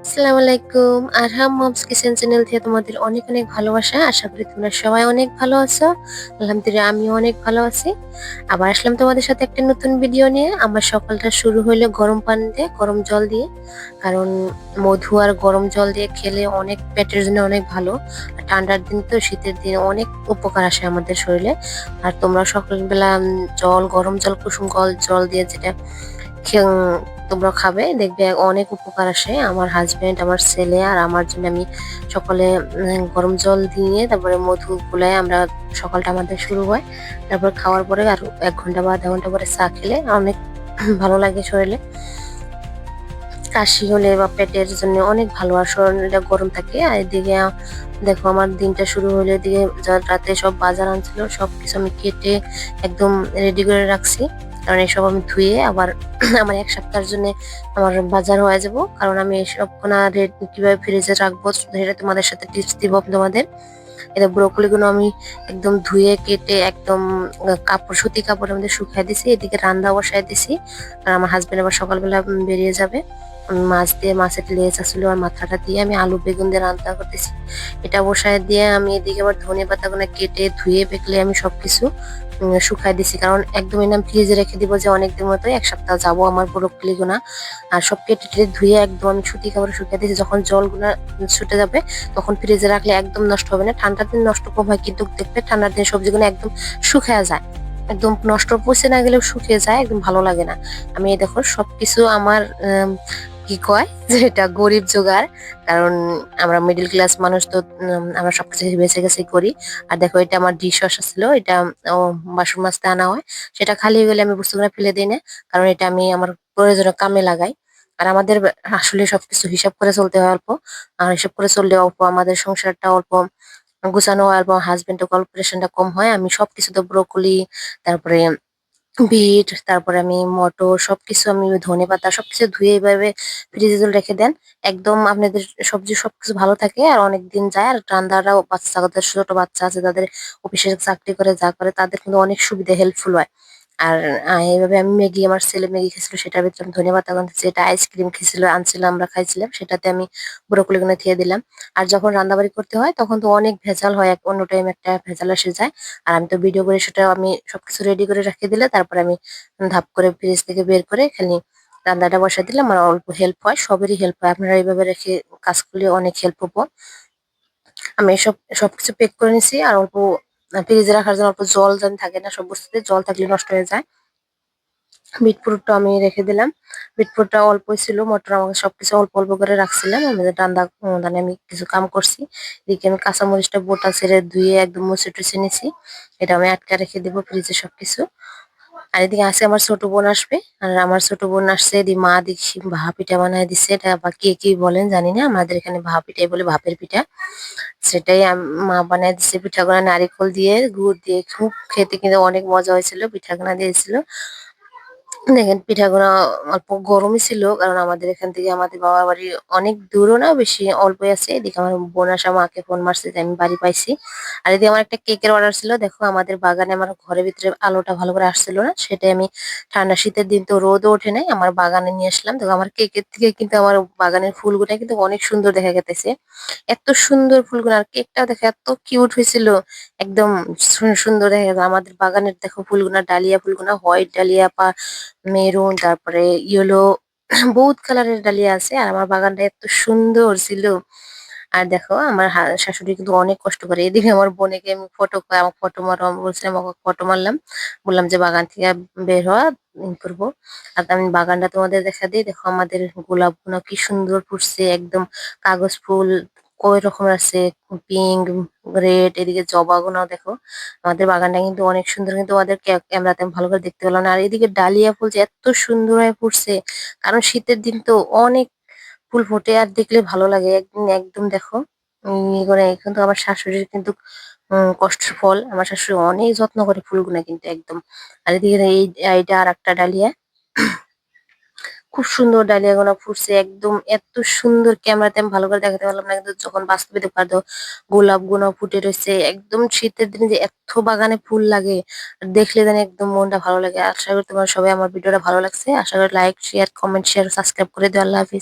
আসসালামু আলাইকুম। আরহাম moms kitchen channel থেকে তোমাদের অনেক অনেক ভালোবাসা। আশা করি তোমরা সবাই অনেক ভালো আছো। আলহামদুলিল্লাহ আমিও অনেক ভালো আছি। আবার আসলাম তোমাদের সাথে একটা নতুন ভিডিও নিয়ে। আমার সকালটা শুরু হইলো গরম পানি দিয়ে, গরম জল দিয়ে। কারণ মধু আর গরম জল দিয়ে খেলে অনেক পেটের জন্য অনেক ভালো। আর ঠান্ডার দিন তো শীতের দিনে অনেক উপকার আসে আমাদের শরীরে। আর তোমরা সকালবেলা গরম জল, কুসুম জল দিয়ে যেটা তোমরা খাবে দেখবে অনেক উপকার আসে। আমার হাজবেন্ড, আমার ছেলে আর আমার জন্য আমি সকালে গরম জল দিয়ে তারপরে মধু গুলায় আমরা সকালটা আমাদের শুরু হয়। তারপর খাওয়ার পরে আর 1 ঘন্টা বা আধা ঘন্টা পরে চা খেলে অনেক ভালো লাগে শরীরে। কাশি হলে বা পেটের জন্য অনেক ভালো, আর শরীরটা গরম থাকে। আর এদিকে দেখো আমার দিনটা শুরু হলে এদিকে রাতে সব বাজার আনছিল, সবকিছু আমি কেটে একদম রেডি করে রাখছি। কারণ এসব আমি ধুয়ে আবার আমার 1 সপ্তাহের জন্য আমার বাজার হয়ে যাব। কারণ আমি এসব কোনা রেড কিভাবে ফ্রিজে রাখবো সেটা তোমাদের সাথে টিপস দিব তোমাদের। এটা ব্রোকলি গুলো আমি একদম ধুয়ে কেটে একদম কাপড়, সুতি কাপড়ের মধ্যে শুকাই দিছি। এদিকে রান্না বসাই দিছি, আর আমার হাজবেন্ড আবার সকালবেলা বেরিয়ে যাবে। আমি মাছ দিয়ে, মাছের লেজ আসলে আর মাথাটা দিয়ে আমি আলু বেগুন দিয়ে রান্না করতেছি। এটা বসায় দিয়ে আমি এদিকে আবার ধনে পাতাগুলো কেটে ধুয়ে বেকলে আমি সবকিছু শুকাই দিছি। কারণ একদম এনে ফ্রিজে রেখে দিব যে অনেকদিন মতো 1 সপ্তাহ যাবো আমার ব্রোকলি গুনা। আর সব কেটে টেটে ধুয়ে একদম আমি সুতি কাপড়ে শুকিয়ে দিয়েছি। যখন জলগুলা ছুটে যাবে তখন ফ্রিজে রাখলে একদম নষ্ট হবে না। ঠান্ডার দিন নষ্ট কম হয়, কিন্তু দেখবে ঠান্ডার দিন সবজিগুলো একদম শুকিয়ে যায়। একদম নষ্ট পচে না গেলেও শুকিয়ে যায়, একদম ভালো লাগে না। আমি এই দেখো সবকিছু আমার কি কয় যে এটা গরিব জোগাড়। কারণ আমরা মিডল ক্লাস মানুষ তো, আমরা সবকিছু বেছে গেছে করি। আর দেখো এটা আমার ডিশ ওয়াশার ছিল, এটা বাসন মাজতে আনা হয়। সেটা খালি হয়ে গেলে আমি বস্তুগুলো ফেলে দিই না, কারণ এটা আমি আমার প্রয়োজনীয় কামে লাগাই। আর আমাদের আসলে সবকিছু হিসাব করে চলতে হয় অল্প। আর হিসাব করে চললে অল্প আমাদের সংসারটা অল্প গুছানো হয়, এবং হাজবেন্ডের অল্প প্রেশারটা কম হয়। আমি সবকিছু তো ব্রোকলি, তারপরে বিট, তারপরে আমি মটর সবকিছু, আমি ধনেপাতা সবকিছু ধুয়ে এইভাবে ফ্রিজে যদি রেখে দেন একদম আপনাদের সবজি সবকিছু ভালো থাকে আর অনেক দিন যায়। আর রান্নারাও বাচ্চাদের, ছোট বাচ্চা আছে যাদের অফিসে চাকরি করে যা করে তাদের কিন্তু অনেক সুবিধা, হেল্পফুল হয়। আর এইভাবে আমি ম্যাগি, আমার ছেলে ম্যাগি খেয়েছিল সেটার ভিতরে আমি ধনেপাতা বানতেছি। এটা আইসক্রিম খেয়েছিল, আনছিলাম, আমরা খাইছিলাম, সেটাতে আমি ব্রোকলি গুলো দিয়ে দিলাম। আর যখন রান্নাবাড়ি করতে হয় তখন তো অনেক ভেজাল হয়, অন্য টাইম একটা ভেজাল এসে যায়। আর আমি তো ভিডিও করে সেটা আমি সবকিছু রেডি করে রেখে দিলে তারপরে আমি ধাপ করে ফ্রিজ থেকে বের করে খালি রান্নাটা বসাই দিলাম। আমার অল্প হেল্প হয়, সবেরই হেল্প হয়। আপনারা এইভাবে রেখে কাজ করলে অনেক হেল্প হবো। আমি সবকিছু পেক করে নিছি। আর অল্প ফ্রিজে রাখার জন্য অল্প জল যেন থাকে না, সব বস্তুতে জল থাকলে নষ্ট হয়ে যায়। বিটফ্রুটটা আমি রেখে দিলাম। বিটফ্রুটটা অল্পই ছিল, মটর আমাকে সবকিছু অল্প অল্প করে রাখছিলাম। আমাদের রান্না মানে আমি কিছু কাম করছি। এদিকে আমি কাঁচামরিচটা বোটা ছেড়ে ধুয়ে একদম মুছে টুছে নিছি। এটা আমি আটকা রেখে দিব ফ্রিজে সবকিছু। আর এদিকে আজকে আমার ছোট বোন আসবে। আর আমার ছোট বোন আসছে, মা দেখছি ভাপা পিঠা বানায় দিচ্ছে। এটা বা কে কি বলেন জানি না, আমাদের এখানে ভাপা পিঠাই বলে, ভাপের পিঠা। সেটাই মা বানায় দিচ্ছে পিঠাগুলা নারিকেল দিয়ে, গুড় দিয়ে। খুব খেতে কিন্তু অনেক মজা হয়েছিল, পিঠাগুলা দিয়েছিল। দেখেন পিঠাগুলো অল্প গরমই ছিল, কারণ আমাদের এখান থেকে আমাদের বাবার বাড়ি অনেক দূরও না, বেশি অল্পই আছে। এদিকে আমার বোন আসা মাকে ফোন মারছে যে আমি বাড়ি পাইছি। আর এদিকে আমার একটা কেকের অর্ডার ছিল। দেখো আমাদের বাগানে আমার ঘরের ভিতরে আলোটা ভালো করে আসছিল না, সেটাই আমি ঠান্ডা শীতের দিন তো রোদও ওঠে নাই, আমার বাগানে নিয়ে আসলাম। দেখো আমার কেকের থেকে কিন্তু আমার বাগানের ফুলগুলো কিন্তু অনেক সুন্দর দেখা গেতেছে। এত সুন্দর ফুলগুলো, আর কেকটাও দেখো এত কিউট হয়েছিল। একদম সুন্দর দেখা গেছে। আমাদের বাগানের দেখো ফুলগুনা, ডালিয়া ফুলগুনা, হোয়াইট ডালিয়া, মেরুন, তারপরে ইয়েলো, বহুত কালারের ডালিয়া আছে। আর আমার বাগানটা এত সুন্দর ছিল। আর দেখো আমার শাশুড়ি কিন্তু অনেক কষ্ট করে। এদিকে আমার বোনকে আমি ফটো, আমাকে ফটো মারো, আমি বলছিলাম আমাকে ফটো মারলাম। বললাম যে বাগান থেকে বের হওয়া করবো। আর আমি বাগানটা তোমাদের দেখা দিই। দেখো আমাদের গোলাপ গুলো কি সুন্দর ফুটছে, একদম কাগজ ফুল কয় রকম আছে, পিঙ্ক, রেড। এদিকে জবা গুলো দেখো। আমাদের বাগানটা কিন্তু অনেক সুন্দর, কিন্তু ওদের ক্যামেরাতে আমি ভালো করে দেখতে পেলাম না। আর এদিকে ডালিয়া ফুল যে এত সুন্দর হয়ে ফুটছে, কারণ শীতের দিন তো অনেক ফুল ফোটে আর দেখলে ভালো লাগে। একদিন একদম দেখো করে কিন্তু আমার শাশুড়ির কিন্তু কষ্টের ফল। আমার শাশুড়ি অনেক যত্ন করে ফুলগুলা কিন্তু একদম। আর এদিকে এইটা আর একটা ডালিয়া, খুব সুন্দর ডালিয়া গোনা ফুটছে একদম। এত সুন্দর, ক্যামেরাতে আমি ভালো করে দেখাতে পারলাম না, কিন্তু যখন বাস্তবে দেখতে পারতো গোলাপ গুনা ফুটে রয়েছে একদম। শীতের দিনে যে এত বাগানে ফুল লাগে, আর দেখলে যেন একদম মনটা ভালো লাগে। আশা করি তোমার সবাই আমার ভিডিওটা ভালো লাগছে। আশা করি like, share, comment, share, subscribe করে দিও। আল্লাহ হাফিজ।